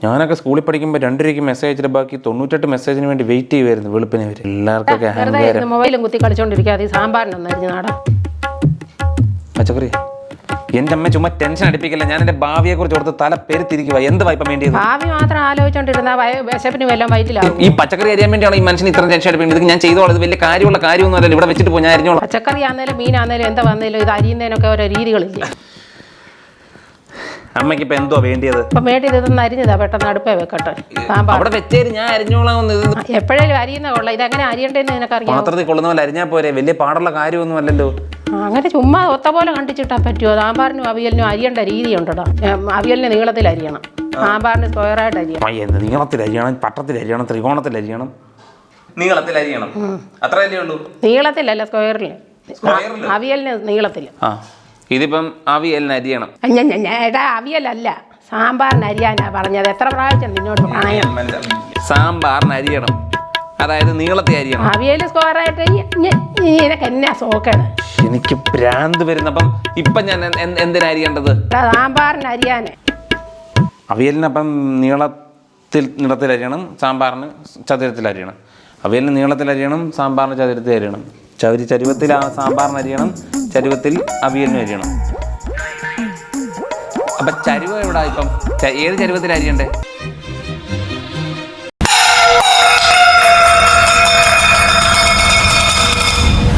ഞാനൊക്കെ സ്കൂളിൽ പഠിക്കുമ്പോൾ 2 രൂപയ്ക്ക് മെസ്സേജ് അയച്ചിട്ട് ബാക്കി 98 മെസ്സേജിന് വേണ്ടി വെയിറ്റ് ചെയ്യുമായിരുന്നു വെളുപ്പിനെ വരെ. എല്ലാവർക്കൊക്കെ മൊബൈലും കുത്തി കളിച്ചോണ്ടിരിക്കാതെ സാമ്പാറിനൊന്നായിരുന്നു നാടൻ പച്ചക്കറി. എൻ്റെ അമ്മ ചുമ്മാ ടെൻഷൻ അടിപ്പിക്കില്ല. ഞാൻ എൻ്റെ ഭാവിയെ കുറിച്ച് ഓർത്ത് തല പെരുത്തിരിക്കുക. എന്ത് വായ്പ വേണ്ടിയത്? ഭാവി മാത്രം ആലോചിച്ചോണ്ടിരുന്ന വിശപ്പിന് വല്ലതും വയറ്റിലാവും. ഈ പച്ചക്കറി അരിയാൻ വേണ്ടിയാണ് ഈ മനുഷ്യൻ ഇത്ര ടെൻഷൻ അടിപ്പിക്കുന്നത്. ഞാൻ ചെയ്തോളൂ. ഇത് വലിയ കാര്യമുള്ള കാര്യമൊന്നും അല്ലല്ലോ. ഇവിടെ വെച്ചിട്ട് പോയി ഞാൻ അരിഞ്ഞോളാം. പച്ചക്കറി ആണെങ്കിലും മീനാണെങ്കിലും എന്താ വന്നാലും ഇത് അരിയുന്നതിനൊക്കെ ഓരോ രീതികളില്ലേ. അമ്മയ്ക്ക് ഇപ്പൊ എന്തോ വേണ്ടിയത്? ഇപ്പം വേണ്ടിയത് ഇതൊന്നും അരിഞ്ഞതാ, പെട്ടെന്ന് അടുപ്പേ വെക്കട്ടെ. അവിടെ വെച്ചേര്, ഞാൻ അരിഞ്ഞോളാം. എപ്പോഴേലും അരിയുന്ന കൊള്ളാം. ഇതെങ്ങനെ അരിയണ്ടേന്ന് നിനക്കറിയാം? പാത്രത്തിൽ കൊള്ളുന്ന പോലെ അരിഞ്ഞാൽ പോരെ, വലിയ പാടുള്ള കാര്യമൊന്നും അല്ലല്ലോ. അങ്ങനെ ചുമ്മാ ഒത്ത പോലെ കണ്ടിച്ചിട്ടാ പറ്റുമോ? സാമ്പാറിനും അവിയലിനും അരിയേണ്ട രീതി ഉണ്ടോ? അവിയലിന് നീളത്തിൽ അരിയണം, സാമ്പാറിന് സ്ക്വയറായിട്ട് അരിയണം. നീളത്തിൽ അരിയണം, പട്ടത്തിൽ അരിയണം, ത്രികോണത്തിൽ അരിയണം, നീളത്തിൽ അരിയണം. അത്രയല്ലേ ഉള്ളൂ? നീളത്തിലല്ല, സ്ക്വയറിൽ. അവിയലിന് നീളത്തിൽ. ഇതിപ്പം അവിയലിന് അരിയണം. എടാ അവിയലല്ല, സാമ്പാറിന് അരിയാനാ പറഞ്ഞത്. എത്ര പ്രാവശ്യം നിന്നോട് പറയാം? സാമ്പാറിന് അരിയണം, അതായത് നീളത്തിൽ അരിയണം. അവിയൽ സ്ക്വയറായിട്ട് നിനക്ക് എന്നാ സോക്കേട്? എനിക്ക് ഭ്രാന്ത് വരുന്നപ്പം ഇപ്പം ഞാൻ എന്തിനാ അരിയേണ്ടത്? സാമ്പാറിന് അരിയാന്. അവിയലിനപ്പം നീളത്തിൽ അരിയണം, സാമ്പാറിന് ചതുരത്തിൽ അരിയണം. അവിയലിന് നീളത്തിൽ അരിയണം, സാമ്പാറിന് ചതുരത്തിൽ അരിയണം. ചരുവത്തിൽ സാമ്പാറിന് അരിയണം, ചരുവത്തിൽ അവിയലിനും അരിയണം. അപ്പം ചരുവ എവിടാ? ഇപ്പം ഏത് ചരുവത്തിൽ അരിയണ്ടേ?